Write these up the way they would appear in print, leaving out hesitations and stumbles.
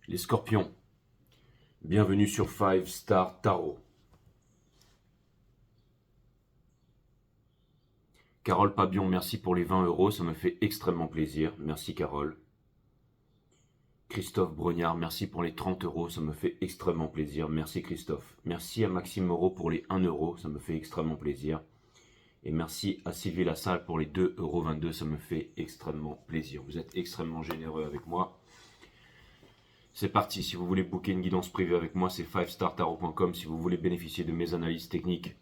Les scorpions, bienvenue sur 5 Star Tarot. Carole Pabion, merci pour les 20 euros, ça me fait extrêmement plaisir. Merci Carole. Christophe Brognard, merci pour les 30 euros, ça me fait extrêmement plaisir. Merci Christophe. Merci à Maxime Moreau pour les 1 euro, ça me fait extrêmement plaisir. Et merci à Sylvie Lassalle pour les 2,22 €, ça me fait extrêmement plaisir. Vous êtes extrêmement généreux avec moi. C'est parti, si vous voulez booker une guidance privée avec moi, c'est 5startarot.com. Si vous voulez bénéficier de mes analyses techniques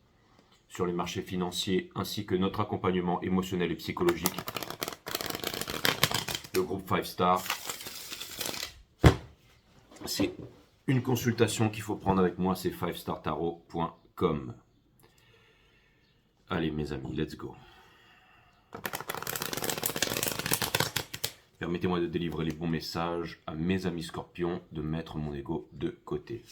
sur les marchés financiers, ainsi que notre accompagnement émotionnel et psychologique, le groupe 5 Star, c'est une consultation qu'il faut prendre avec moi, c'est 5startarot.com. Allez mes amis, let's go. Permettez-moi de délivrer les bons messages à mes amis scorpions, de mettre mon ego de côté.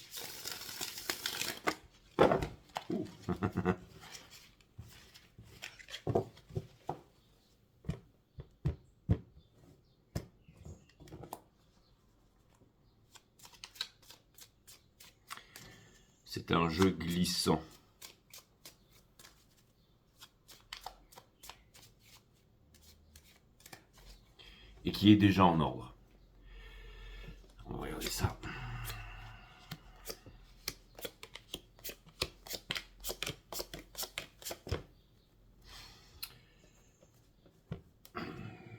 C'est un jeu glissant. Et qui est déjà en ordre. On va regarder ça.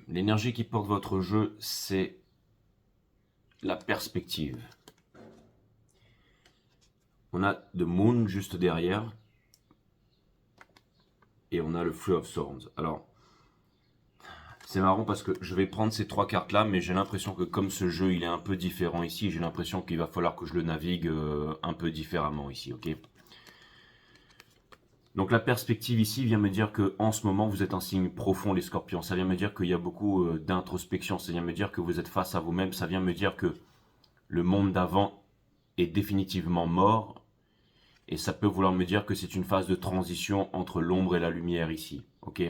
L'énergie qui porte votre jeu, c'est la perspective. On a The Moon juste derrière. Et on a le Three of Swords. Alors, c'est marrant parce que je vais prendre ces trois cartes là, mais j'ai l'impression que comme ce jeu il est un peu différent ici, j'ai l'impression qu'il va falloir que je le navigue un peu différemment ici, ok? Donc la perspective ici vient me dire que en ce moment vous êtes un signe profond les scorpions, ça vient me dire qu'il y a beaucoup d'introspection, ça vient me dire que vous êtes face à vous-même, ça vient me dire que le monde d'avant est définitivement mort, et ça peut vouloir me dire que c'est une phase de transition entre l'ombre et la lumière ici, ok?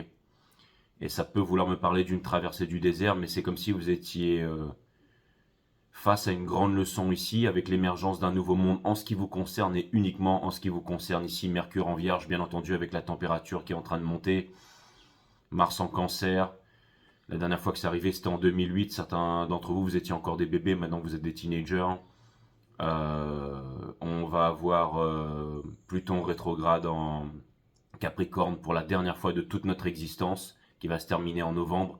Et ça peut vouloir me parler d'une traversée du désert, mais c'est comme si vous étiez face à une grande leçon ici, avec l'émergence d'un nouveau monde en ce qui vous concerne et uniquement en ce qui vous concerne ici. Mercure en Vierge, bien entendu, avec la température qui est en train de monter. Mars en Cancer. La dernière fois que c'est arrivé, c'était en 2008. Certains d'entre vous, vous étiez encore des bébés, maintenant vous êtes des teenagers. On va avoir Pluton rétrograde en Capricorne pour la dernière fois de toute notre existence, qui va se terminer en novembre,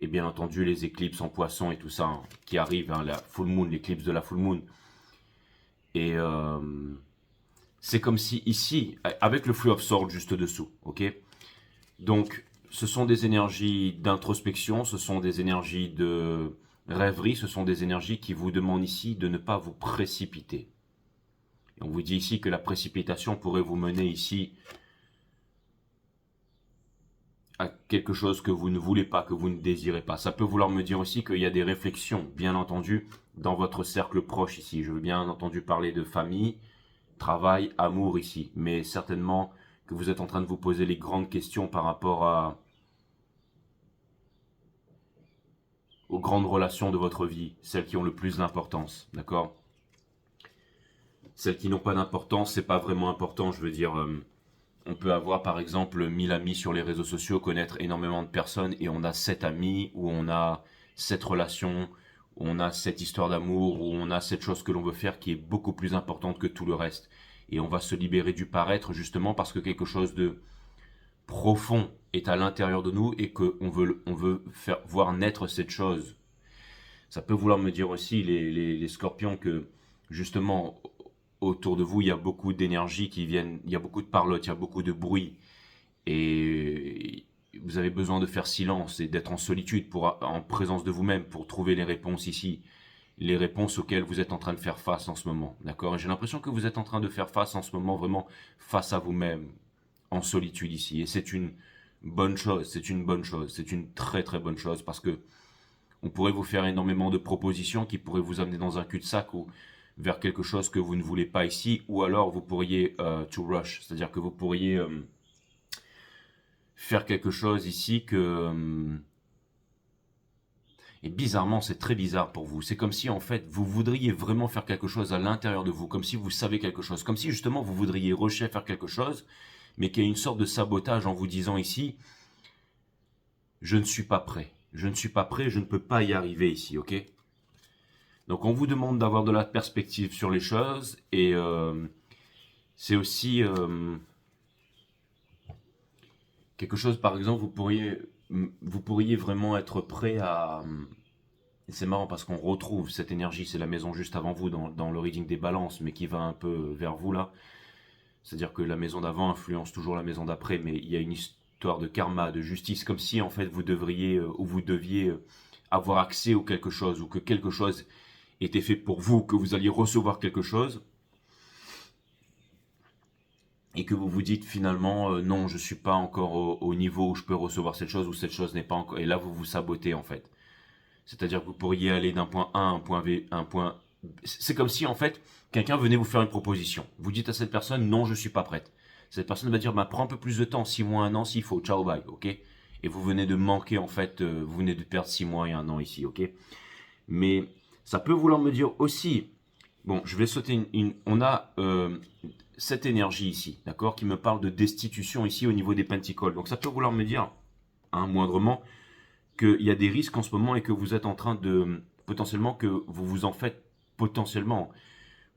et bien entendu les éclipses en Poisson et tout ça hein, qui arrivent, hein, la full moon, l'éclipse de la full moon. Et c'est comme si ici, avec le Three of Swords juste dessous, ok? Donc ce sont des énergies d'introspection, ce sont des énergies de rêverie, ce sont des énergies qui vous demandent ici de ne pas vous précipiter. Et on vous dit ici que la précipitation pourrait vous mener ici à quelque chose que vous ne voulez pas, que vous ne désirez pas. Ça peut vouloir me dire aussi qu'il y a des réflexions, bien entendu, dans votre cercle proche ici. Je veux bien entendu parler de famille, travail, amour ici. Mais certainement que vous êtes en train de vous poser les grandes questions par rapport aux grandes relations de votre vie, celles qui ont le plus d'importance, d'accord? Celles qui n'ont pas d'importance, c'est pas vraiment important, je veux dire... on peut avoir par exemple 1000 amis sur les réseaux sociaux, connaître énormément de personnes et on a 7 amis, ou on a cette relation, où on a cette histoire d'amour, où on a cette chose que l'on veut faire qui est beaucoup plus importante que tout le reste. Et on va se libérer du paraître justement parce que quelque chose de profond est à l'intérieur de nous et qu'on veut faire voir naître cette chose. Ça peut vouloir me dire aussi, les scorpions, que justement autour de vous, il y a beaucoup d'énergie qui viennent, il y a beaucoup de parlotte, il y a beaucoup de bruit. Et vous avez besoin de faire silence et d'être en solitude, en présence de vous-même, pour trouver les réponses ici. Les réponses auxquelles vous êtes en train de faire face en ce moment. D'accord? J'ai l'impression que vous êtes en train de faire face en ce moment, vraiment face à vous-même, en solitude ici. Et c'est une bonne chose, c'est une bonne chose, c'est une très très bonne chose, parce que on pourrait vous faire énormément de propositions qui pourraient vous amener dans un cul-de-sac ou vers quelque chose que vous ne voulez pas ici, ou alors vous pourriez to rush, c'est-à-dire que vous pourriez faire quelque chose ici que Et bizarrement, c'est très bizarre pour vous. C'est comme si, en fait, vous voudriez vraiment faire quelque chose à l'intérieur de vous, comme si vous savez quelque chose, comme si, justement, vous voudriez rusher à faire quelque chose, mais qu'il y a une sorte de sabotage en vous disant ici, je ne suis pas prêt. Je ne suis pas prêt, je ne peux pas y arriver ici, ok? Donc, on vous demande d'avoir de la perspective sur les choses, et c'est aussi quelque chose, par exemple, vous pourriez vraiment être prêt à... Et c'est marrant parce qu'on retrouve cette énergie, c'est la maison juste avant vous dans le reading des balances, mais qui va un peu vers vous là. C'est-à-dire que la maison d'avant influence toujours la maison d'après, mais il y a une histoire de karma, de justice, comme si en fait vous devriez ou vous deviez avoir accès à quelque chose, ou que quelque chose était fait pour vous, que vous alliez recevoir quelque chose, et que vous vous dites finalement non, je suis pas encore au niveau où je peux recevoir cette chose, ou cette chose n'est pas encore... Et là vous vous sabotez en fait. C'est-à-dire que vous pourriez aller d'un point A à un point B, un point... C'est comme si, en fait, quelqu'un venait vous faire une proposition. Vous dites à cette personne, non, je ne suis pas prête. Cette personne va dire, bah, prends un peu plus de temps, 6 mois, un an, s'il faut, ciao, bye, ok? Et vous venez de manquer, en fait, vous venez de perdre 6 mois et un an ici, ok? Mais ça peut vouloir me dire aussi, bon, je vais sauter on a cette énergie ici, d'accord, qui me parle de destitution ici au niveau des pentacles. Donc ça peut vouloir me dire, hein, moindrement, qu'il y a des risques en ce moment et que vous êtes en train de, potentiellement, que vous vous en faites potentiellement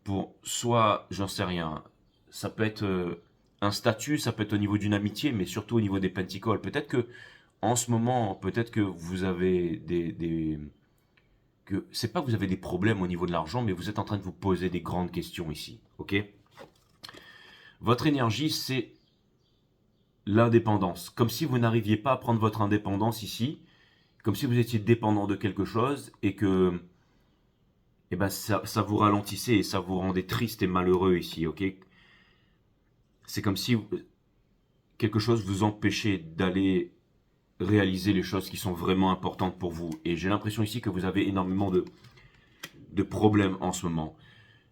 pour soit, j'en sais rien, ça peut être un statut, ça peut être au niveau d'une amitié, mais surtout au niveau des pentacles. Peut-être que, en ce moment, peut-être que vous avez que c'est pas que vous avez des problèmes au niveau de l'argent, mais vous êtes en train de vous poser des grandes questions ici, ok? Votre énergie, c'est l'indépendance. Comme si vous n'arriviez pas à prendre votre indépendance ici, comme si vous étiez dépendant de quelque chose et que eh ben, ça vous ralentissait et ça vous rendait triste et malheureux ici, ok? C'est comme si quelque chose vous empêchait d'aller réaliser les choses qui sont vraiment importantes pour vous. Et j'ai l'impression ici que vous avez énormément de problèmes en ce moment.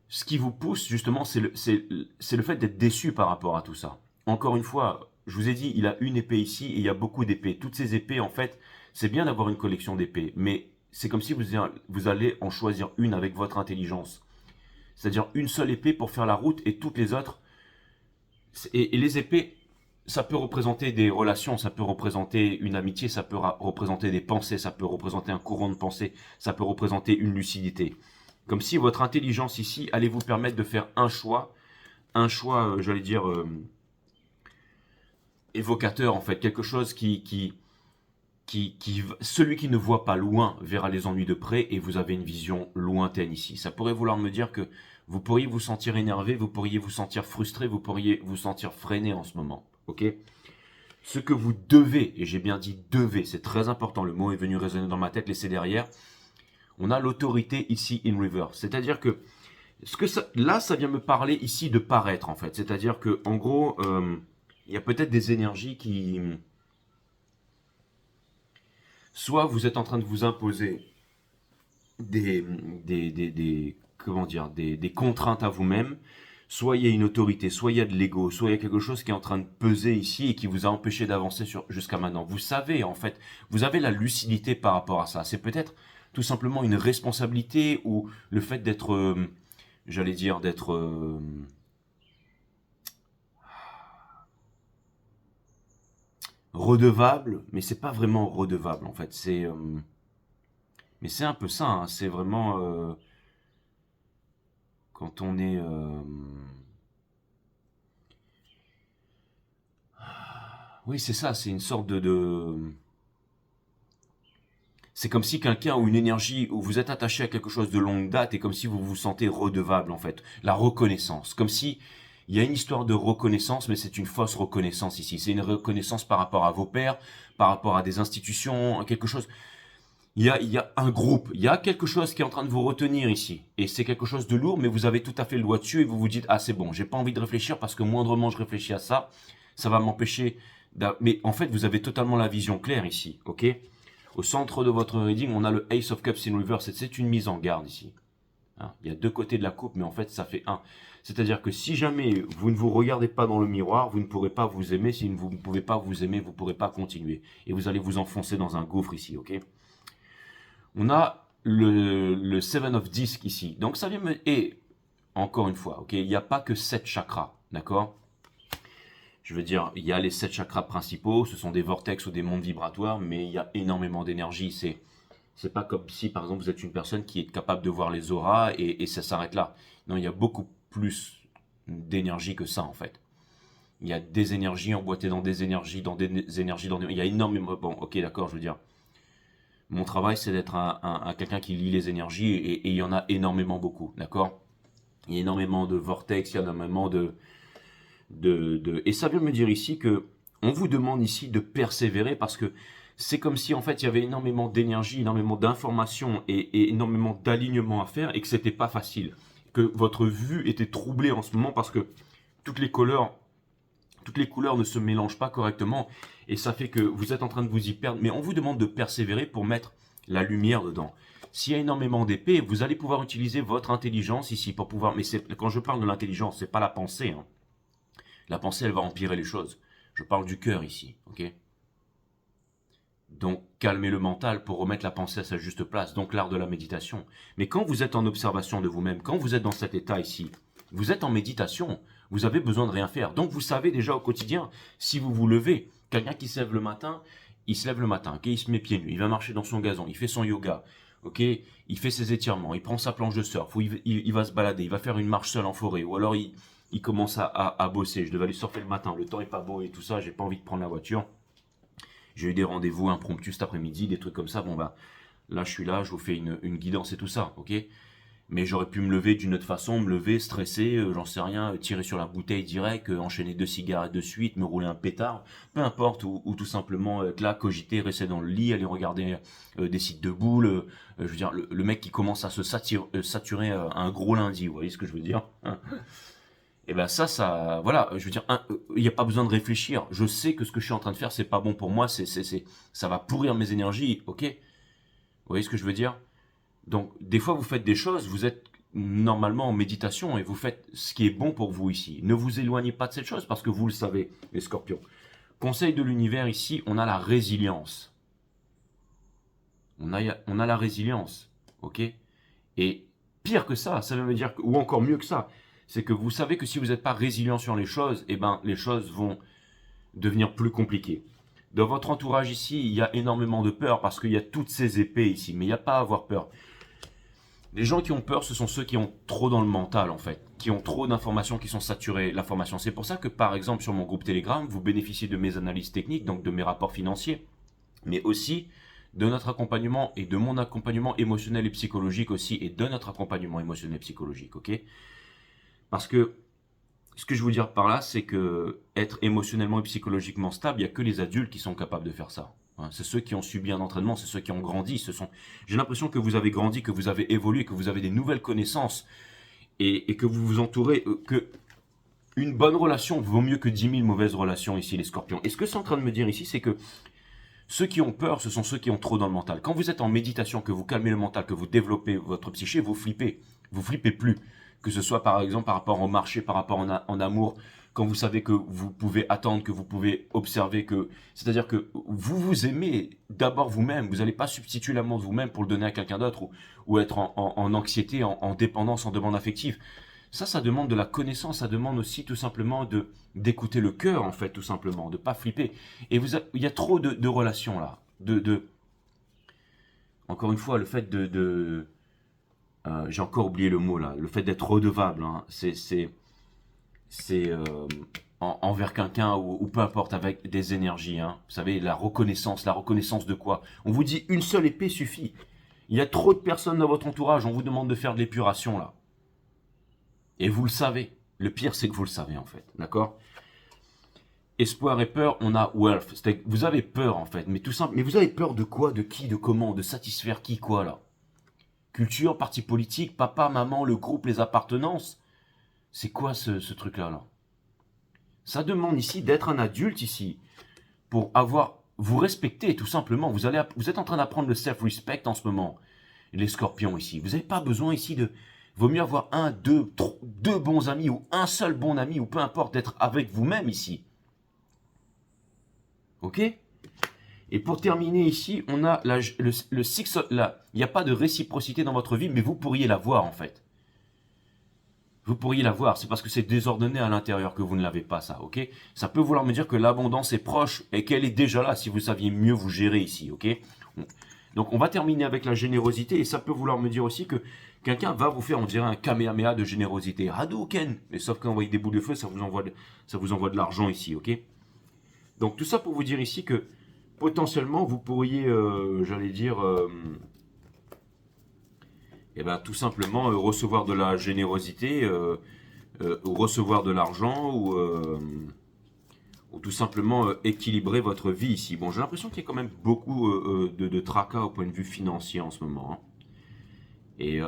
Ce qui vous pousse justement, c'est le fait d'être déçu par rapport à tout ça. Encore une fois, je vous ai dit, il a une épée ici et il y a beaucoup d'épées. Toutes ces épées, en fait, c'est bien d'avoir une collection d'épées, mais c'est comme si vous allez en choisir une avec votre intelligence. C'est-à-dire une seule épée pour faire la route et toutes les autres. Et les épées, ça peut représenter des relations, ça peut représenter une amitié, ça peut représenter des pensées, ça peut représenter un courant de pensée, ça peut représenter une lucidité. Comme si votre intelligence ici allait vous permettre de faire un choix, j'allais dire, évocateur en fait, quelque chose celui qui ne voit pas loin verra les ennuis de près et vous avez une vision lointaine ici. Ça pourrait vouloir me dire que vous pourriez vous sentir énervé, vous pourriez vous sentir frustré, vous pourriez vous sentir freiné en ce moment, ok? Ce que vous devez, et j'ai bien dit devez, c'est très important, le mot est venu résonner dans ma tête, laissez derrière, on a l'autorité ici in reverse. C'est-à-dire que, là, ça vient me parler ici de paraître, en fait. C'est-à-dire que, en gros, il y a peut-être des énergies qui... Soit vous êtes en train de vous imposer comment dire, des contraintes à vous-même, soit il y a une autorité, soit il y a de l'ego, soit il y a quelque chose qui est en train de peser ici et qui vous a empêché d'avancer jusqu'à maintenant. Vous savez, en fait, vous avez la lucidité par rapport à ça. C'est peut-être tout simplement une responsabilité ou le fait d'être, j'allais dire, d'être... redevable, mais c'est pas vraiment redevable en fait. Mais c'est un peu ça. Hein, c'est vraiment quand on est. Oui, c'est ça. C'est une sorte c'est comme si quelqu'un ou une énergie où vous êtes attaché à quelque chose de longue date et comme si vous vous sentez redevable en fait. La reconnaissance, comme si il y a une histoire de reconnaissance, mais c'est une fausse reconnaissance ici. C'est une reconnaissance par rapport à vos pairs, par rapport à des institutions, quelque chose. Il y a un groupe, il y a quelque chose qui est en train de vous retenir ici. Et c'est quelque chose de lourd, mais vous avez tout à fait le doigt dessus et vous vous dites, ah c'est bon, j'ai pas envie de réfléchir parce que moindrement je réfléchis à ça, ça va m'empêcher. Mais en fait, vous avez totalement la vision claire ici, ok? Au centre de votre reading, on a le Ace of Cups in Reverse, c'est une mise en garde ici. Hein, il y a deux côtés de la coupe, mais en fait, ça fait un. C'est-à-dire que si jamais vous ne vous regardez pas dans le miroir, vous ne pourrez pas vous aimer. Si vous ne pouvez pas vous aimer, vous ne pourrez pas continuer. Et vous allez vous enfoncer dans un gouffre ici, ok? On a le Seven of Disc ici. Donc ça vient me... Et encore une fois, ok, il n'y a pas que 7 chakras, d'accord? Je veux dire, il y a les 7 chakras principaux, ce sont des vortex ou des mondes vibratoires, mais il y a énormément d'énergie. C'est pas comme si, par exemple, vous êtes une personne qui est capable de voir les auras et ça s'arrête là. Non, il y a beaucoup plus d'énergie que ça, en fait. Il y a des énergies emboîtées dans des énergies, dans des énergies, dans des... Il y a énormément... Bon, ok, d'accord, je veux dire. Mon travail, c'est d'être quelqu'un qui lit les énergies et il y en a énormément beaucoup, d'accord? Il y a énormément de vortex, il y a énormément Et ça vient me dire ici que on vous demande ici de persévérer parce que c'est comme si en fait il y avait énormément d'énergie, énormément d'informations et énormément d'alignements à faire et que c'était pas facile. Que votre vue était troublée en ce moment parce que toutes les couleurs, toutes les couleurs ne se mélangent pas correctement et ça fait que vous êtes en train de vous y perdre. Mais on vous demande de persévérer pour mettre la lumière dedans. S'il y a énormément d'épées, vous allez pouvoir utiliser votre intelligence ici pour pouvoir... Mais quand je parle de l'intelligence, c'est pas la pensée, hein. La pensée, elle va empirer les choses. Je parle du cœur ici, ok? Donc, calmez le mental pour remettre la pensée à sa juste place. Donc, l'art de la méditation. Mais quand vous êtes en observation de vous-même, quand vous êtes dans cet état ici, vous êtes en méditation. Vous avez besoin de rien faire. Donc, vous savez déjà au quotidien, si vous vous levez, quelqu'un qui se lève le matin, il se lève le matin, ok? Il se met pieds nus, il va marcher dans son gazon, il fait son yoga, ok? Il fait ses étirements, il prend sa planche de surf, ou il va se balader, il va faire une marche seule en forêt, ou alors il commence à bosser. Je devais aller surfer le matin, le temps est pas beau et tout ça, j'ai pas envie de prendre la voiture. J'ai eu des rendez-vous impromptus cet après-midi, des trucs comme ça. Bon bah, là je suis là, je vous fais une guidance et tout ça, ok? Mais j'aurais pu me lever d'une autre façon, me lever, stresser, j'en sais rien, tirer sur la bouteille direct, enchaîner 2 cigarettes de suite, me rouler un pétard, peu importe, ou tout simplement être là, cogiter, rester dans le lit, aller regarder des sites de boules. Je veux dire, le mec qui commence à se saturer un gros lundi, vous voyez ce que je veux dire? Et ben ça, voilà, je veux dire, il n'y a pas besoin de réfléchir. Je sais que ce que je suis en train de faire, c'est pas bon pour moi, ça va pourrir mes énergies, ok? Vous voyez ce que je veux dire? Donc, des fois, vous faites des choses, vous êtes normalement en méditation et vous faites ce qui est bon pour vous ici. Ne vous éloignez pas de cette chose parce que vous le savez, les scorpions. Conseil de l'univers ici, on a la résilience. On a la résilience, ok? Et pire que ça veut dire, ou encore mieux que ça, c'est que vous savez que si vous n'êtes pas résilient sur les choses, eh ben, les choses vont devenir plus compliquées. Dans votre entourage ici, il y a énormément de peur parce qu'il y a toutes ces épées ici, mais il n'y a pas à avoir peur. Les gens qui ont peur, ce sont ceux qui ont trop dans le mental en fait, qui ont trop d'informations, qui sont saturés l'information. C'est pour ça que par exemple sur mon groupe Telegram, vous bénéficiez de mes analyses techniques, donc de mes rapports financiers, mais aussi de notre accompagnement et de mon accompagnement émotionnel et psychologique aussi, et de notre accompagnement émotionnel et psychologique, ok? Parce que ce que je veux dire par là, c'est que être émotionnellement et psychologiquement stable, il n'y a que les adultes qui sont capables de faire ça. C'est ceux qui ont subi un entraînement, c'est ceux qui ont grandi. J'ai l'impression que vous avez grandi, que vous avez évolué, que vous avez des nouvelles connaissances et que vous vous entourez, que une bonne relation vaut mieux que 10 000 mauvaises relations ici, les scorpions. Et ce que c'est en train de me dire ici, c'est que ceux qui ont peur, ce sont ceux qui ont trop dans le mental. Quand vous êtes en méditation, que vous calmez le mental, que vous développez votre psyché, vous flippez. Vous flippez plus. Que ce soit par exemple par rapport au marché, par rapport en amour, quand vous savez que vous pouvez attendre, que vous pouvez observer, c'est-à-dire que vous vous aimez d'abord vous-même, vous n'allez pas substituer l'amour de vous-même pour le donner à quelqu'un d'autre ou être en anxiété, en dépendance, en demande affective. Ça demande de la connaissance, ça demande aussi tout simplement d'écouter le cœur en fait, tout simplement, de pas flipper. Et il y a trop de relations là, encore une fois, le fait j'ai encore oublié le mot là, le fait d'être redevable, hein, c'est envers quelqu'un ou peu importe avec des énergies, hein. Vous savez, la reconnaissance de quoi? On vous dit une seule épée suffit. Il y a trop de personnes dans votre entourage, on vous demande de faire de l'épuration là. Et vous le savez. Le pire, c'est que vous le savez en fait, d'accord? Espoir et peur, on a wealth. Vous avez peur en fait, mais tout simple. Mais vous avez peur de quoi? De qui? De comment? De satisfaire qui? Quoi là? Culture, parti politique, papa, maman, le groupe, les appartenances. C'est quoi ce truc-là? Ça demande ici d'être un adulte ici. Pour vous respecter tout simplement. Vous êtes en train d'apprendre le self-respect en ce moment. Les scorpions ici. Vous n'avez pas besoin ici de... Vaut mieux avoir deux bons amis ou un seul bon ami ou peu importe d'être avec vous-même ici. Ok? Et pour terminer ici, on a le six, là, il n'y a pas de réciprocité dans votre vie, mais vous pourriez l'avoir en fait. Vous pourriez l'avoir, c'est parce que c'est désordonné à l'intérieur que vous ne l'avez pas ça, ok? Ça peut vouloir me dire que l'abondance est proche et qu'elle est déjà là si vous saviez mieux vous gérer ici, ok? Donc on va terminer avec la générosité et ça peut vouloir me dire aussi que quelqu'un va vous faire, on dirait, un kamehameha de générosité. Hadouken! Mais sauf qu'envoyer des boules de feu, ça vous envoie de l'argent ici, ok? Donc tout ça pour vous dire ici que potentiellement vous pourriez, j'allais dire, eh ben, tout simplement recevoir de la générosité, ou recevoir de l'argent, ou tout simplement équilibrer votre vie ici. Bon, j'ai l'impression qu'il y a quand même beaucoup de tracas au point de vue financier en ce moment, hein. Et,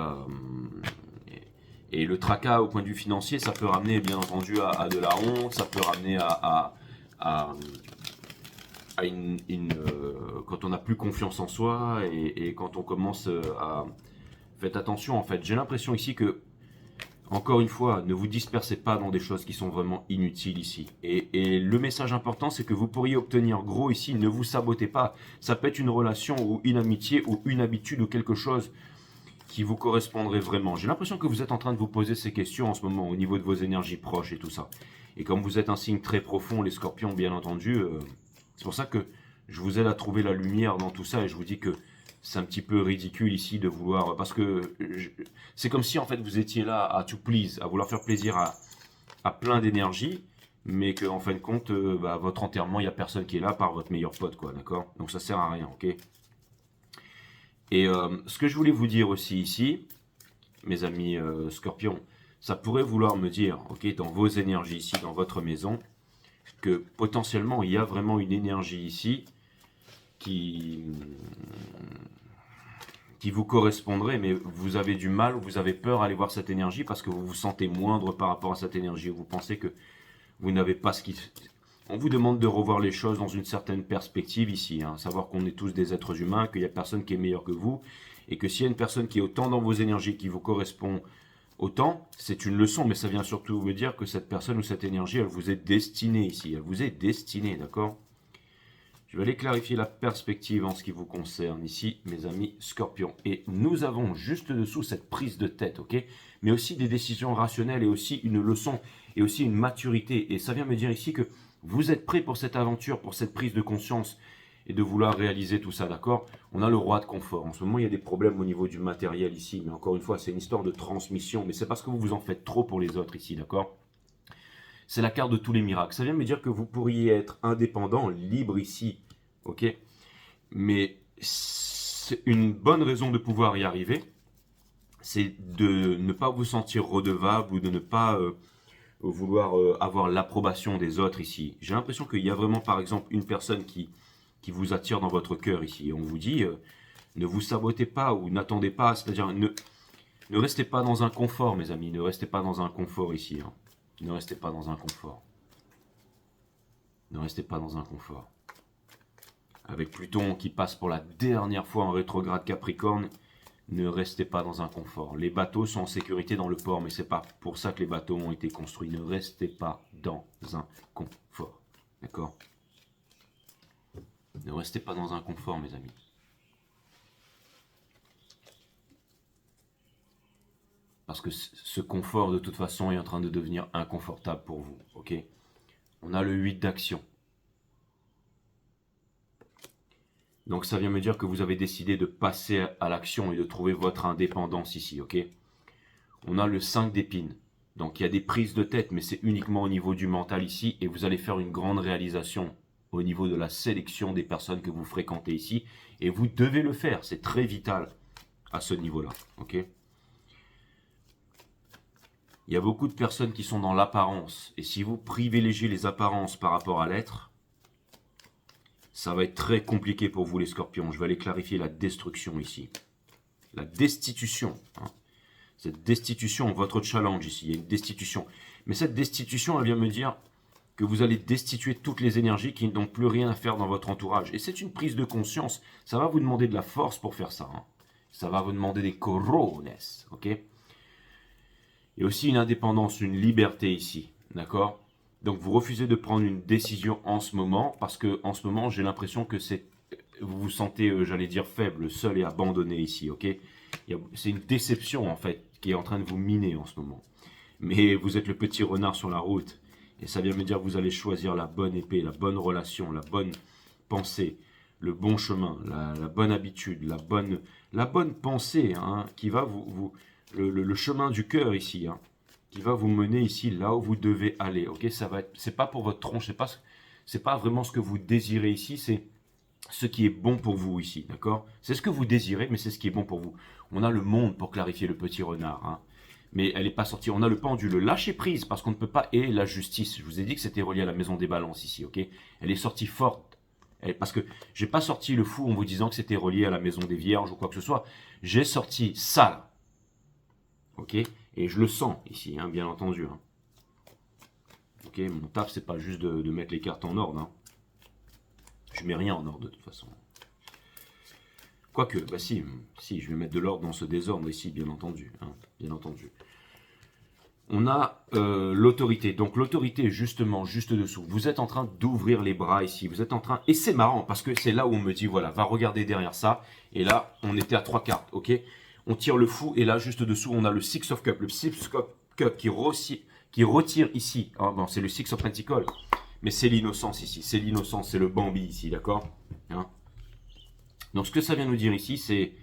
et le tracas au point de vue financier, ça peut ramener bien entendu à de la honte, ça peut ramener à quand on n'a plus confiance en soi et quand on commence à... Faites attention en fait, j'ai l'impression ici que, encore une fois, ne vous dispersez pas dans des choses qui sont vraiment inutiles ici. Et le message important, c'est que vous pourriez obtenir gros ici, ne vous sabotez pas. Ça peut être une relation ou une amitié ou une habitude ou quelque chose qui vous correspondrait vraiment. J'ai l'impression que vous êtes en train de vous poser ces questions en ce moment au niveau de vos énergies proches et tout ça. Et comme vous êtes un signe très profond, les scorpions bien entendu, c'est pour ça que je vous aide à trouver la lumière dans tout ça et je vous dis que c'est un petit peu ridicule ici de vouloir... Parce que c'est comme si en fait vous étiez là à to please, à vouloir faire plaisir à plein d'énergie, mais qu'en fin de compte, votre enterrement, il n'y a personne qui est là par votre meilleur pote, quoi, d'accord? Donc ça sert à rien, ok? Et ce que je voulais vous dire aussi ici, mes amis scorpions, ça pourrait vouloir me dire, ok, dans vos énergies ici, dans votre maison, que potentiellement il y a vraiment une énergie ici qui vous correspondrait, mais vous avez du mal, vous avez peur à aller voir cette énergie parce que vous vous sentez moindre par rapport à cette énergie, vous pensez que vous n'avez pas ce qui... On vous demande de revoir les choses dans une certaine perspective ici, hein, savoir qu'on est tous des êtres humains, qu'il n'y a personne qui est meilleur que vous, et que s'il y a une personne qui est autant dans vos énergies, qui vous correspond autant, c'est une leçon, mais ça vient surtout vous dire que cette personne ou cette énergie, elle vous est destinée ici, elle vous est destinée, d'accord? Je vais aller clarifier la perspective en ce qui vous concerne ici, mes amis scorpions. Et nous avons juste dessous cette prise de tête, ok? Mais aussi des décisions rationnelles et aussi une leçon et aussi une maturité. Et ça vient me dire ici que vous êtes prêts pour cette aventure, pour cette prise de conscience et de vouloir réaliser tout ça, d'accord? On a le roi de confort. En ce moment, il y a des problèmes au niveau du matériel ici. Mais encore une fois, c'est une histoire de transmission. Mais c'est parce que vous vous en faites trop pour les autres ici, d'accord? C'est la carte de tous les miracles. Ça vient me dire que vous pourriez être indépendant, libre ici, ok? Mais c'est une bonne raison de pouvoir y arriver, c'est de ne pas vous sentir redevable ou de ne pas vouloir avoir l'approbation des autres ici. J'ai l'impression qu'il y a vraiment, par exemple, une personne qui vous attire dans votre cœur ici. Et on vous dit, ne vous sabotez pas ou n'attendez pas, c'est-à-dire ne restez pas dans un confort, mes amis, ne restez pas dans un confort ici, hein. Ne restez pas dans un confort. Ne restez pas dans un confort. Avec Pluton qui passe pour la dernière fois en rétrograde Capricorne, ne restez pas dans un confort. Les bateaux sont en sécurité dans le port, mais c'est pas pour ça que les bateaux ont été construits. Ne restez pas dans un confort. D'accord? Ne restez pas dans un confort, mes amis. Parce que ce confort, de toute façon, est en train de devenir inconfortable pour vous. Ok? On a le 8 d'action. Donc ça vient me dire que vous avez décidé de passer à l'action et de trouver votre indépendance ici, ok? On a le 5 d'épines. Donc il y a des prises de tête, mais c'est uniquement au niveau du mental ici. Et vous allez faire une grande réalisation au niveau de la sélection des personnes que vous fréquentez ici. Et vous devez le faire, c'est très vital à ce niveau-là, ok? Il y a beaucoup de personnes qui sont dans l'apparence. Et si vous privilégiez les apparences par rapport à l'être, ça va être très compliqué pour vous les scorpions. Je vais aller clarifier la destruction ici. La destitution. Hein. Cette destitution, votre challenge ici, il y a une destitution. Mais cette destitution, elle vient me dire que vous allez destituer toutes les énergies qui n'ont plus rien à faire dans votre entourage. Et c'est une prise de conscience. Ça va vous demander de la force pour faire ça. Hein. Ça va vous demander des corones, ok? Et aussi une indépendance, une liberté ici, d'accord? Donc vous refusez de prendre une décision en ce moment, parce que en ce moment j'ai l'impression que c'est vous vous sentez, j'allais dire, faible, seul et abandonné ici, ok? C'est une déception, en fait, qui est en train de vous miner en ce moment. Mais vous êtes le petit renard sur la route. Et ça vient me dire que vous allez choisir la bonne épée, la bonne relation, la bonne pensée, le bon chemin, la bonne habitude, la bonne pensée, hein, qui va le chemin du cœur ici, hein, qui va vous mener ici là où vous devez aller. Ok, c'est pas pour votre tronche, c'est pas vraiment ce que vous désirez ici, c'est ce qui est bon pour vous ici, d'accord? C'est ce que vous désirez, mais c'est ce qui est bon pour vous. On a le monde pour clarifier le petit renard, hein. Mais elle n'est pas sortie. On a le pendule, lâcher prise, parce qu'on ne peut pas, et la justice. Je vous ai dit que c'était relié à la maison des balances ici, ok? Elle est sortie forte. Parce que j'ai pas sorti le fou en vous disant que c'était relié à la maison des vierges ou quoi que ce soit. J'ai sorti ça, là. Ok? Et je le sens ici, hein, bien entendu. Hein. Ok? Mon taf, c'est pas juste de mettre les cartes en ordre, hein. Je mets rien en ordre de toute façon. Quoique, bah si, je vais mettre de l'ordre dans ce désordre ici, bien entendu. Hein, bien entendu. On a l'autorité. Donc l'autorité, justement, juste dessous. Vous êtes en train d'ouvrir les bras ici. Vous êtes en train... Et c'est marrant, parce que c'est là où on me dit, voilà, va regarder derrière ça. Et là, on était à 3 cartes, ok? On tire le fou, et là, juste dessous, on a le Six of Cup. Le Six of Cup qui retire ici. Ah, bon, c'est le Six of Pentacles. Mais c'est l'innocence ici. C'est l'innocence, c'est le Bambi ici, d'accord, hein? Donc ce que ça vient nous dire ici, c'est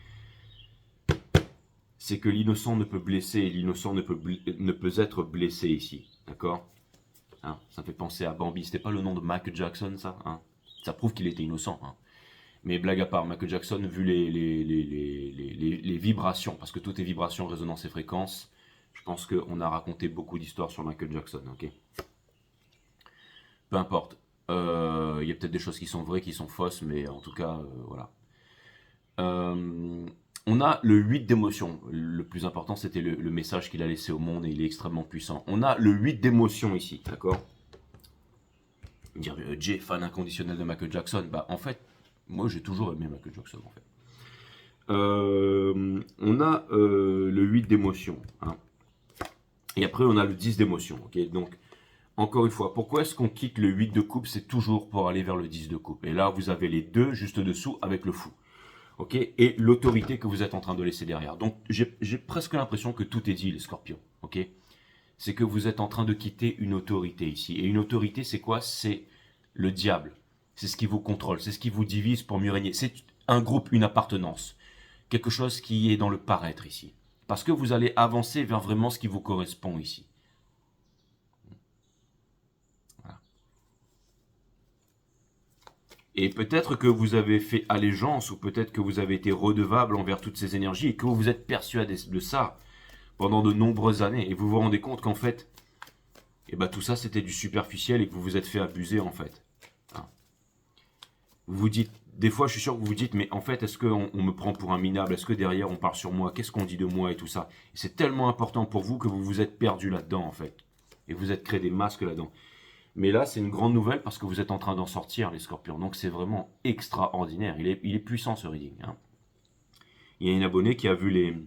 que l'innocent ne peut blesser et l'innocent ne peut être blessé ici. D'accord, hein, ça me fait penser à Bambi. C'était pas le nom de Michael Jackson, ça, hein? Ça prouve qu'il était innocent. Hein. Mais blague à part, Michael Jackson, vu les vibrations, parce que tout est vibration, résonance et fréquence, je pense qu'on a raconté beaucoup d'histoires sur Michael Jackson. Ok, peu importe. Il y a peut-être des choses qui sont vraies, qui sont fausses, mais en tout cas, voilà. On a le 8 d'émotion. Le plus important, c'était le message qu'il a laissé au monde et il est extrêmement puissant. On a le 8 d'émotion ici, d'accord? Dire Jay, fan inconditionnel de Michael Jackson. Bah, en fait, moi j'ai toujours aimé Michael Jackson, en fait. On a le 8 d'émotion. Hein. Et après, on a le 10 d'émotion. Okay, donc, encore une fois, pourquoi est-ce qu'on quitte le 8 de coupe? C'est toujours pour aller vers le 10 de coupe. Et là, vous avez les deux juste dessous avec le fou. Ok, et l'autorité que vous êtes en train de laisser derrière. Donc, j'ai presque l'impression que tout est dit, les scorpions. Ok, c'est que vous êtes en train de quitter une autorité ici. Et une autorité, c'est quoi? C'est le diable. C'est ce qui vous contrôle. C'est ce qui vous divise pour mieux régner. C'est un groupe, une appartenance. Quelque chose qui est dans le paraître ici. Parce que vous allez avancer vers vraiment ce qui vous correspond ici. Et peut-être que vous avez fait allégeance ou peut-être que vous avez été redevable envers toutes ces énergies et que vous vous êtes persuadé de ça pendant de nombreuses années. Et vous vous rendez compte qu'en fait, eh ben, tout ça c'était du superficiel et que vous vous êtes fait abuser en fait. Hein. Vous vous dites, des fois je suis sûr que vous vous dites, mais en fait est-ce qu'on me prend pour un minable? Est-ce que derrière on parle sur moi? Qu'est-ce qu'on dit de moi et tout ça? C'est tellement important pour vous que vous vous êtes perdu là-dedans en fait. Et vous êtes créé des masques là-dedans. Mais là, c'est une grande nouvelle parce que vous êtes en train d'en sortir, les scorpions. Donc, c'est vraiment extraordinaire. Il est puissant, ce reading. Hein. Il y a une abonnée qui a vu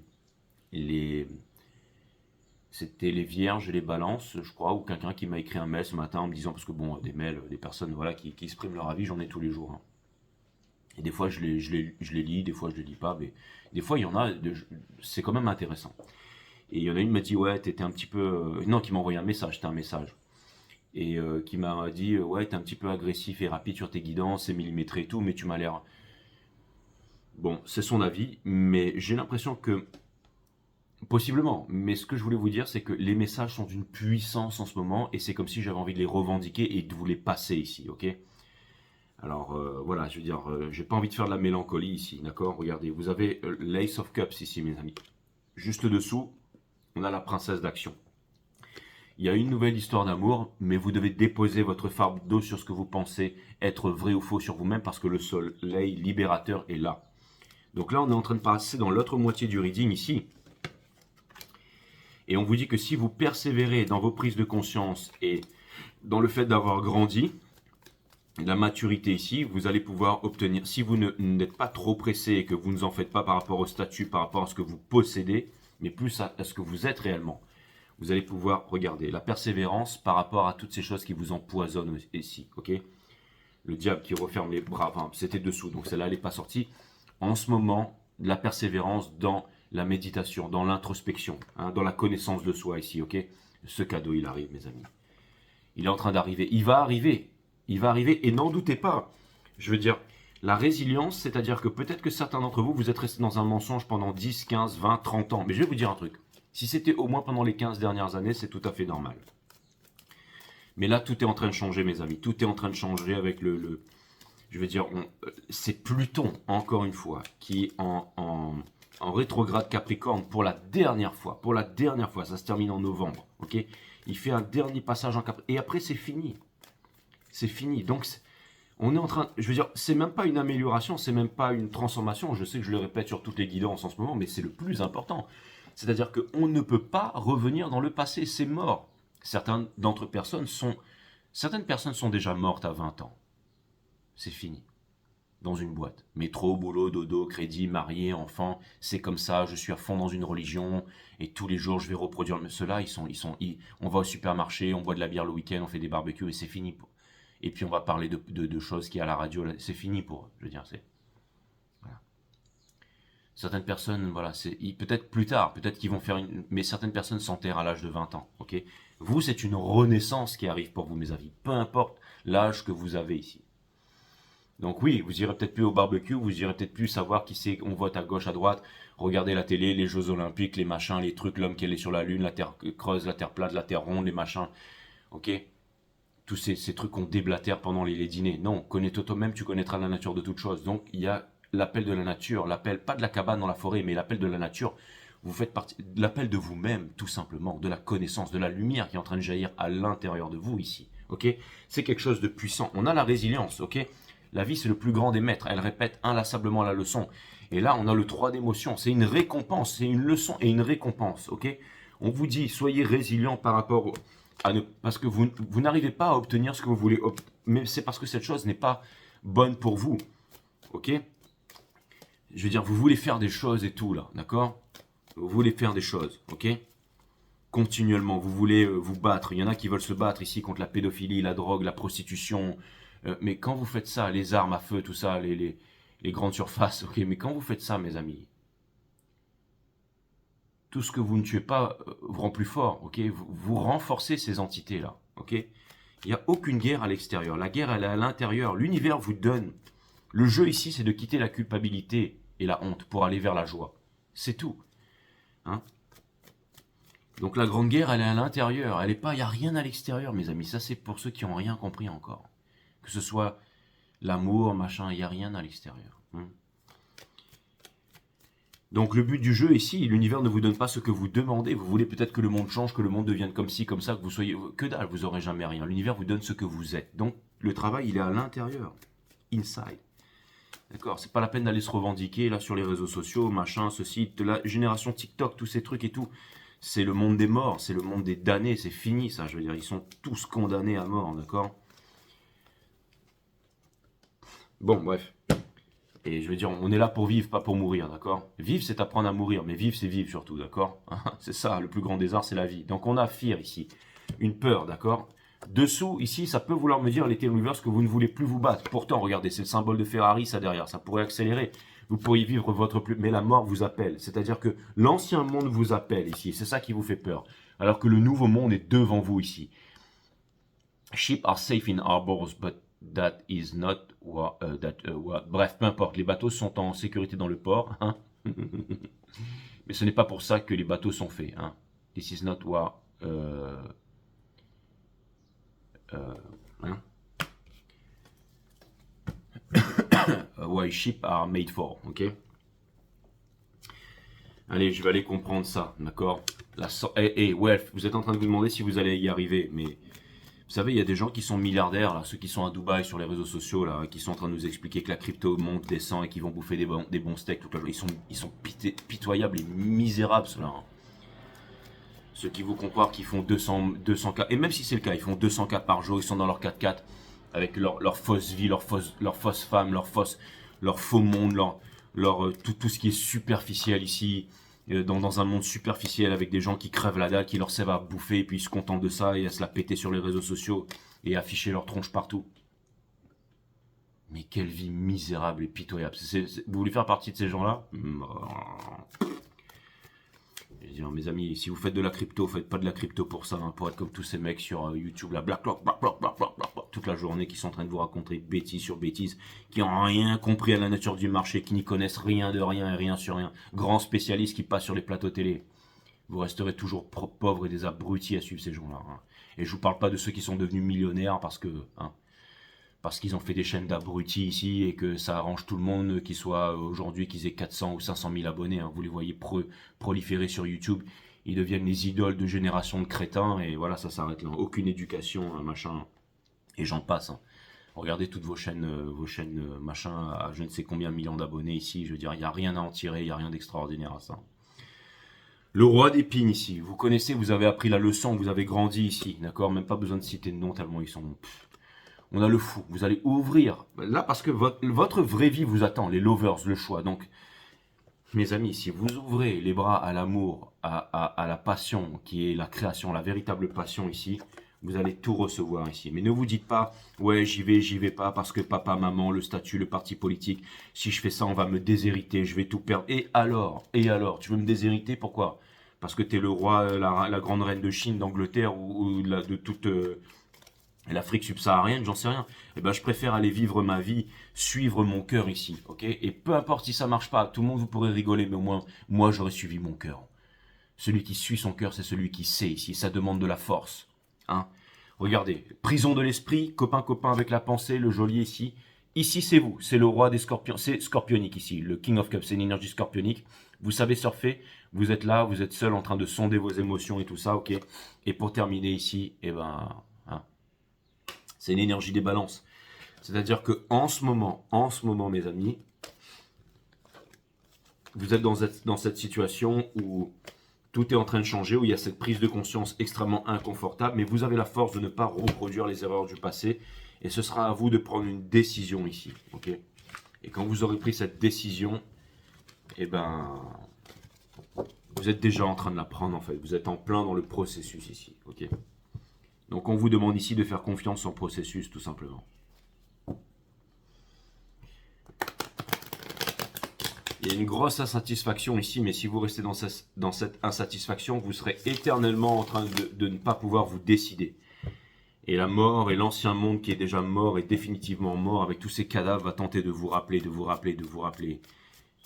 c'était les vierges et les balances, je crois, ou quelqu'un qui m'a écrit un mail ce matin en me disant, parce que bon, des mails, des personnes voilà, qui expriment leur avis, j'en ai tous les jours. Hein. Et des fois, je les lis, des fois, je les lis pas. Mais des fois, il y en a, c'est quand même intéressant. Et il y en a une qui m'a dit, ouais, t'étais un petit peu... non, qui m'a envoyé un message, c'était un message. Et qui m'a dit ouais, t'es un petit peu agressif et rapide sur tes guidances, c'est millimétré et tout, mais tu m'as l'air... Bon, c'est son avis, mais j'ai l'impression que... Possiblement, mais ce que je voulais vous dire, c'est que les messages sont d'une puissance en ce moment, et c'est comme si j'avais envie de les revendiquer et de vous les passer ici, ok? Alors, voilà, je veux dire, j'ai pas envie de faire de la mélancolie ici, d'accord? Regardez, vous avez l'Ace of Cups ici, mes amis. Juste dessous, on a la princesse d'action. Il y a une nouvelle histoire d'amour, mais vous devez déposer votre fardeau sur ce que vous pensez être vrai ou faux sur vous-même parce que le soleil libérateur est là. Donc là, on est en train de passer dans l'autre moitié du reading ici. Et on vous dit que si vous persévérez dans vos prises de conscience et dans le fait d'avoir grandi, la maturité ici, vous allez pouvoir obtenir, si vous n'êtes pas trop pressé et que vous ne vous en faites pas par rapport au statut, par rapport à ce que vous possédez, mais plus à ce que vous êtes réellement. Vous allez pouvoir regarder la persévérance par rapport à toutes ces choses qui vous empoisonnent ici, ok? Le diable qui referme les bras, enfin, c'était dessous, donc celle-là, elle n'est pas sortie. En ce moment, de la persévérance dans la méditation, dans l'introspection, hein, dans la connaissance de soi ici, ok? Ce cadeau, il arrive, mes amis. Il est en train d'arriver. Il va arriver. Il va arriver, et n'en doutez pas. Je veux dire, la résilience, c'est-à-dire que peut-être que certains d'entre vous, vous êtes restés dans un mensonge pendant 10, 15, 20, 30 ans. Mais je vais vous dire un truc. Si c'était au moins pendant les 15 dernières années, c'est tout à fait normal. Mais là, tout est en train de changer, mes amis. Tout est en train de changer avec je veux dire, c'est Pluton, encore une fois, qui est en rétrograde Capricorne pour la dernière fois. Pour la dernière fois, ça se termine en novembre. Ok, il fait un dernier passage en Capricorne. Et après, c'est fini. C'est fini. Donc, on est en train, je veux dire, c'est même pas une amélioration, c'est même pas une transformation. Je sais que je le répète sur toutes les guidances en ce moment, mais c'est le plus important. C'est-à-dire qu'on ne peut pas revenir dans le passé, c'est mort. Certaines personnes sont déjà mortes à 20 ans. C'est fini. Dans une boîte. Métro, boulot, dodo, crédit, marié, enfant, c'est comme ça, je suis à fond dans une religion, et tous les jours je vais reproduire. Mais ceux-là, on va au supermarché, on boit de la bière le week-end, on fait des barbecues, et c'est fini. Et puis on va parler de choses qui à la radio, c'est fini pour eux. Je veux dire, voilà. Certaines personnes, voilà, peut-être plus tard, peut-être qu'ils vont faire mais certaines personnes s'enterrent à l'âge de 20 ans, ok? Vous, c'est une renaissance qui arrive pour vous, mes amis, peu importe l'âge que vous avez ici. Donc oui, vous irez peut-être plus au barbecue, vous irez peut-être plus savoir qui c'est, on vote à gauche, à droite, regarder la télé, les Jeux Olympiques, les machins, les trucs, l'homme qui est sur la Lune, la Terre creuse, la Terre plate, la Terre ronde, les machins, ok? Tous ces trucs qu'on déblatère pendant les dîners. Non, connais-toi toi-même, tu connaîtras la nature de toute chose. Donc il y a l'appel de la nature, l'appel, pas de la cabane dans la forêt, mais l'appel de la nature. Vous faites partie, l'appel de vous-même, tout simplement, de la connaissance, de la lumière qui est en train de jaillir à l'intérieur de vous ici, ok? C'est quelque chose de puissant. On a la résilience, ok? La vie, c'est le plus grand des maîtres. Elle répète inlassablement la leçon. Et là, on a le 3 d'émotion. C'est une récompense, c'est une leçon et une récompense, ok? On vous dit, soyez résilient par rapport parce que vous n'arrivez pas à obtenir ce que vous voulez, mais c'est parce que cette chose n'est pas bonne pour vous, ok? Je veux dire, vous voulez faire des choses et tout, là, d'accord? Vous voulez faire des choses, ok? Continuellement, vous voulez vous battre. Il y en a qui veulent se battre ici contre la pédophilie, la drogue, la prostitution. Mais quand vous faites ça, les armes à feu, tout ça, les grandes surfaces, ok? Mais quand vous faites ça, mes amis, tout ce que vous ne tuez pas vous rend plus fort, ok? Vous renforcez ces entités-là, ok? Il n'y a aucune guerre à l'extérieur. La guerre, elle est à l'intérieur. L'univers vous donne. Le jeu ici, c'est de quitter la culpabilité et la honte pour aller vers la joie. C'est tout. Hein? Donc la grande guerre, elle est à l'intérieur. Elle est pas, il n'y a rien à l'extérieur, mes amis. Ça, c'est pour ceux qui n'ont rien compris encore. Que ce soit l'amour, machin, il n'y a rien à l'extérieur. Donc le but du jeu ici, l'univers ne vous donne pas ce que vous demandez. Vous voulez peut-être que le monde change, que le monde devienne comme ci, comme ça, que vous soyez... Que dalle, vous n'aurez jamais rien. L'univers vous donne ce que vous êtes. Donc le travail, il est à l'intérieur. Inside. D'accord? C'est pas la peine d'aller se revendiquer là sur les réseaux sociaux, machin, ceci, de la génération TikTok, tous ces trucs et tout. C'est le monde des morts, c'est le monde des damnés, c'est fini ça, je veux dire. Ils sont tous condamnés à mort, d'accord? Bon, bref. Et je veux dire, on est là pour vivre, pas pour mourir, d'accord? Vivre, c'est apprendre à mourir, mais vivre, c'est vivre surtout, d'accord? C'est ça, le plus grand des arts, c'est la vie. Donc on a fear ici, une peur, d'accord? Dessous, ici, ça peut vouloir me dire, les Universe, que vous ne voulez plus vous battre. Pourtant, regardez, c'est le symbole de Ferrari, ça derrière, ça pourrait accélérer. Vous pourriez vivre votre plus... Mais la mort vous appelle. C'est-à-dire que l'ancien monde vous appelle ici, c'est ça qui vous fait peur. Alors que le nouveau monde est devant vous ici. Ships are safe in harbors, but that is not what... Bref, peu importe, les bateaux sont en sécurité dans le port. Hein. Mais ce n'est pas pour ça que les bateaux sont faits. Hein. This is not what... hein. Why ships are made for, ok? Allez, je vais aller comprendre ça, d'accord? Wealth, vous êtes en train de vous demander si vous allez y arriver, mais vous savez, il y a des gens qui sont milliardaires, là, ceux qui sont à Dubaï sur les réseaux sociaux, là, qui sont en train de nous expliquer que la crypto monte, descend et qu'ils vont bouffer des bons steaks toute la journée. Ils sont pitoyables et misérables, ceux-là. Hein. Ceux qui vous comparent, qui font 200K, et même si c'est le cas, ils font 200K par jour, ils sont dans leur 4x4, avec leur fausse vie, leur fausse femme, leur faux monde, tout ce qui est superficiel ici, dans un monde superficiel avec des gens qui crèvent la dalle, qui leur servent à bouffer, et puis ils se contentent de ça et à se la péter sur les réseaux sociaux et afficher leur tronche partout. Mais quelle vie misérable et pitoyable. Vous voulez faire partie de ces gens-là? Je veux dire, mes amis, si vous faites de la crypto, faites pas de la crypto pour ça, hein, pour être comme tous ces mecs sur YouTube, là, toute la journée, qui sont en train de vous raconter bêtises sur bêtises, qui n'ont rien compris à la nature du marché, qui n'y connaissent rien de rien et rien sur rien. Grands spécialistes qui passent sur les plateaux télé. Vous resterez toujours pauvres et des abrutis à suivre ces gens-là. Hein. Et je vous parle pas de ceux qui sont devenus millionnaires parce qu'ils ont fait des chaînes d'abrutis ici et que ça arrange tout le monde qu'ils soient aujourd'hui, qu'ils aient 400 ou 500 000 abonnés. Hein. Vous les voyez proliférer sur YouTube. Ils deviennent les idoles de génération de crétins et voilà, ça s'arrête là. Aucune éducation, machin. Et j'en passe. Hein. Regardez toutes vos chaînes machin, à je ne sais combien de millions d'abonnés ici. Je veux dire, il n'y a rien à en tirer, il n'y a rien d'extraordinaire à ça. Le roi des pignes ici. Vous connaissez, vous avez appris la leçon, vous avez grandi ici. D'accord? Même pas besoin de citer de nom tellement ils sont... On a le fou. Vous allez ouvrir. Là, parce que votre vraie vie vous attend. Les lovers, le choix. Donc, mes amis, si vous ouvrez les bras à l'amour, à la passion, qui est la création, la véritable passion ici, vous allez tout recevoir ici. Mais ne vous dites pas, ouais, j'y vais pas, parce que papa, maman, le statut, le parti politique, si je fais ça, on va me déshériter, je vais tout perdre. Et alors, tu veux me déshériter, pourquoi? Parce que tu es le roi, la grande reine de Chine, d'Angleterre, ou de toute... l'Afrique subsaharienne, j'en sais rien. Eh ben, je préfère aller vivre ma vie, suivre mon cœur ici, ok? Et peu importe si ça marche pas, tout le monde vous pourrez rigoler, mais au moins, moi, j'aurais suivi mon cœur. Celui qui suit son cœur, c'est celui qui sait ici. Ça demande de la force, hein? Regardez, prison de l'esprit, copain avec la pensée, le geôlier ici. Ici, c'est vous, c'est le roi des scorpions, c'est scorpionique ici, le King of Cups, c'est une énergie scorpionique. Vous savez surfer, vous êtes là, vous êtes seul en train de sonder vos émotions et tout ça, ok? Et pour terminer ici, eh ben, hein, c'est une énergie des balances. C'est-à-dire que en ce moment, mes amis, vous êtes dans cette situation où tout est en train de changer, où il y a cette prise de conscience extrêmement inconfortable, mais vous avez la force de ne pas reproduire les erreurs du passé, et ce sera à vous de prendre une décision ici, ok? Et quand vous aurez pris cette décision, eh ben, vous êtes déjà en train de la prendre en fait, vous êtes en plein dans le processus ici, ok? Donc on vous demande ici de faire confiance en processus, tout simplement. Il y a une grosse insatisfaction ici, mais si vous restez dans cette insatisfaction, vous serez éternellement en train de ne pas pouvoir vous décider. Et la mort et l'ancien monde qui est déjà mort et définitivement mort avec tous ces cadavres va tenter de vous rappeler, de vous rappeler, de vous rappeler.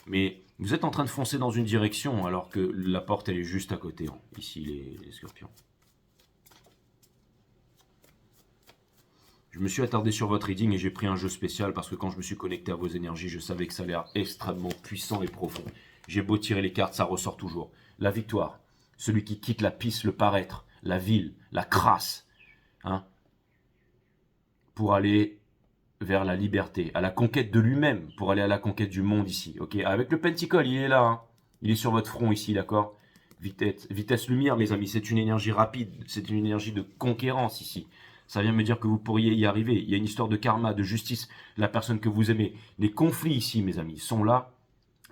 Mais vous êtes en train de foncer dans une direction alors que la porte elle est juste à côté, hein, ici les scorpions. Je me suis attardé sur votre reading et j'ai pris un jeu spécial parce que quand je me suis connecté à vos énergies, je savais que ça allait être extrêmement puissant et profond. J'ai beau tirer les cartes, ça ressort toujours. La victoire, celui qui quitte la piste, le paraître, la ville, la crasse, hein, pour aller vers la liberté, à la conquête de lui-même, pour aller à la conquête du monde ici. Ok, avec le Pentacle, il est là, hein. Il est sur votre front ici, d'accord? Vitesse lumière, mes amis, c'est une énergie rapide, c'est une énergie de conquérance ici. Ça vient me dire que vous pourriez y arriver. Il y a une histoire de karma, de justice, la personne que vous aimez. Les conflits ici, mes amis, sont là,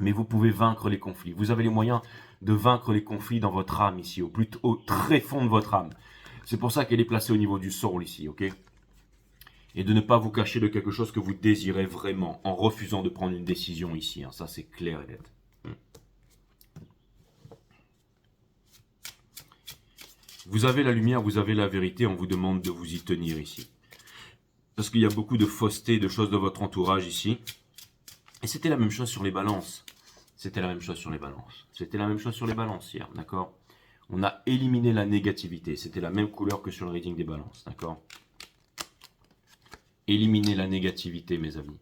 mais vous pouvez vaincre les conflits. Vous avez les moyens de vaincre les conflits dans votre âme ici, au très fond de votre âme. C'est pour ça qu'elle est placée au niveau du soul ici, ok? Et de ne pas vous cacher de quelque chose que vous désirez vraiment, en refusant de prendre une décision ici. Hein. Ça, c'est clair et net. Vous avez la lumière, vous avez la vérité, on vous demande de vous y tenir ici. Parce qu'il y a beaucoup de fausseté, de choses de votre entourage ici. Et c'était la même chose sur les balances. C'était la même chose sur les balances. C'était la même chose sur les balances hier, d'accord? On a éliminé la négativité. C'était la même couleur que sur le reading des balances, d'accord? Éliminez la négativité, mes amis.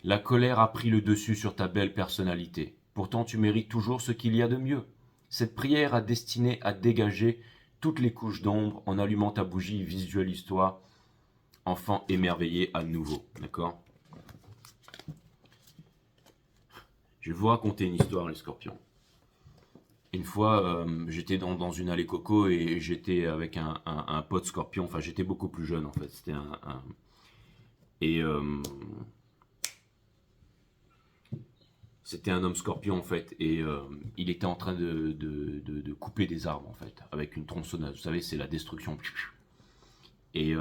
La colère a pris le dessus sur ta belle personnalité. Pourtant, tu mérites toujours ce qu'il y a de mieux. Cette prière a destiné à dégager toutes les couches d'ombre en allumant ta bougie. Visualise-toi, enfant émerveillé à nouveau. D'accord? Je vais vous raconter une histoire, les scorpions. Une fois, j'étais dans une allée coco et j'étais avec un pote scorpion. Enfin, j'étais beaucoup plus jeune en fait. C'était et c'était un homme scorpion en fait. Et il était en train de couper des arbres en fait. Avec une tronçonneuse. Vous savez, c'est la destruction. Et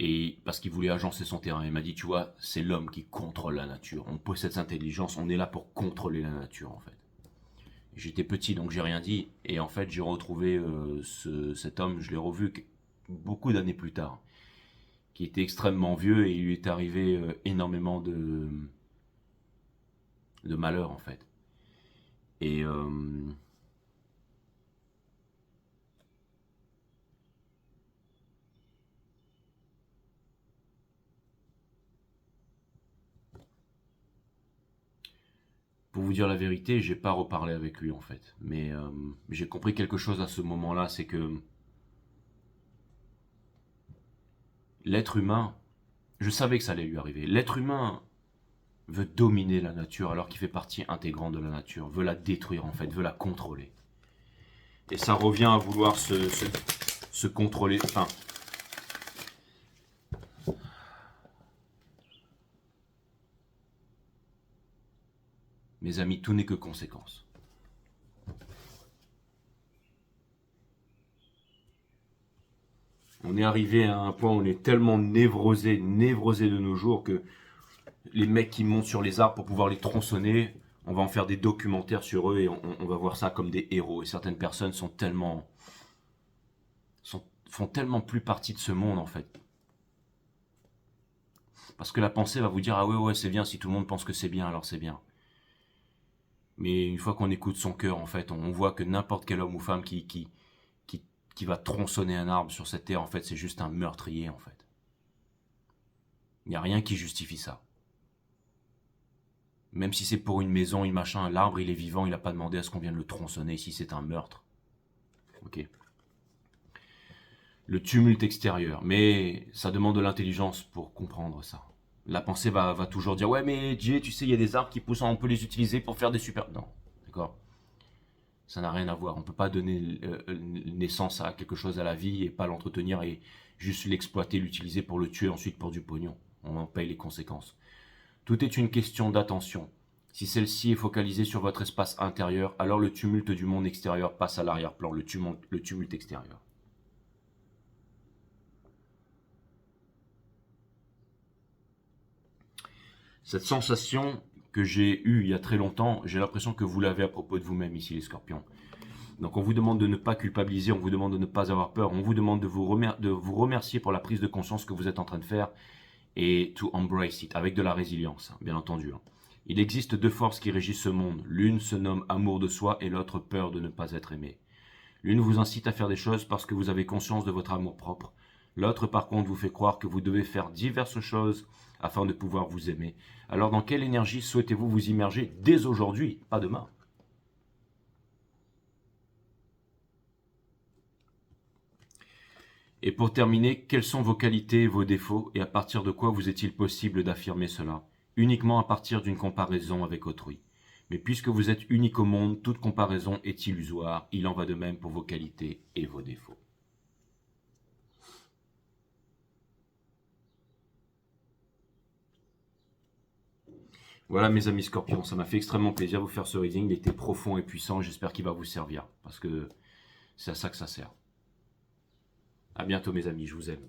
Et parce qu'il voulait agencer son terrain, il m'a dit, tu vois, c'est l'homme qui contrôle la nature. On possède cette intelligence, on est là pour contrôler la nature en fait. J'étais petit donc j'ai rien dit. Et en fait j'ai retrouvé cet homme, je l'ai revu beaucoup d'années plus tard, qui était extrêmement vieux et il lui est arrivé énormément de malheur en fait. Et pour vous dire la vérité, j'ai pas reparlé avec lui en fait. Mais j'ai compris quelque chose à ce moment-là, c'est que l'être humain, je savais que ça allait lui arriver. L'être humain veut dominer la nature alors qu'il fait partie intégrante de la nature, veut la détruire en fait, veut la contrôler. Et ça revient à vouloir se contrôler. Enfin, mes amis, tout n'est que conséquence. On est arrivé à un point où on est tellement névrosé de nos jours que les mecs qui montent sur les arbres pour pouvoir les tronçonner, on va en faire des documentaires sur eux et on va voir ça comme des héros. Et certaines personnes font tellement plus partie de ce monde en fait. Parce que la pensée va vous dire ah ouais c'est bien, si tout le monde pense que c'est bien alors c'est bien. Mais une fois qu'on écoute son cœur en fait, on voit que n'importe quel homme ou femme qui va tronçonner un arbre sur cette terre en fait c'est juste un meurtrier en fait. Il n'y a rien qui justifie ça. Même si c'est pour une maison, une machin, l'arbre il est vivant, il n'a pas demandé à ce qu'on vienne le tronçonner si c'est un meurtre. Ok. Le tumulte extérieur. Mais ça demande de l'intelligence pour comprendre ça. La pensée va toujours dire ouais mais Jay, tu sais il y a des arbres qui poussent, on peut les utiliser pour faire des super... Non, d'accord. Ça n'a rien à voir. On ne peut pas donner naissance à quelque chose à la vie et pas l'entretenir et juste l'exploiter, l'utiliser pour le tuer ensuite pour du pognon. On en paye les conséquences. Tout est une question d'attention. Si celle-ci est focalisée sur votre espace intérieur, alors le tumulte du monde extérieur passe à l'arrière-plan, le tumulte extérieur. Cette sensation que j'ai eue il y a très longtemps, j'ai l'impression que vous l'avez à propos de vous-même ici les scorpions. Donc on vous demande de ne pas culpabiliser, on vous demande de ne pas avoir peur, on vous demande de vous remercier pour la prise de conscience que vous êtes en train de faire et to embrace it, avec de la résilience, bien entendu. Il existe deux forces qui régissent ce monde. L'une se nomme amour de soi et l'autre peur de ne pas être aimé. L'une vous incite à faire des choses parce que vous avez conscience de votre amour propre. L'autre, par contre, vous fait croire que vous devez faire diverses choses afin de pouvoir vous aimer. Alors, dans quelle énergie souhaitez-vous vous immerger dès aujourd'hui, pas demain? Et pour terminer, quelles sont vos qualités et vos défauts et à partir de quoi vous est-il possible d'affirmer cela? Uniquement à partir d'une comparaison avec autrui. Mais puisque vous êtes unique au monde, toute comparaison est illusoire. Il en va de même pour vos qualités et vos défauts. Voilà mes amis scorpions, ça m'a fait extrêmement plaisir de vous faire ce reading. Il était profond et puissant, j'espère qu'il va vous servir. Parce que c'est à ça que ça sert. À bientôt mes amis, je vous aime.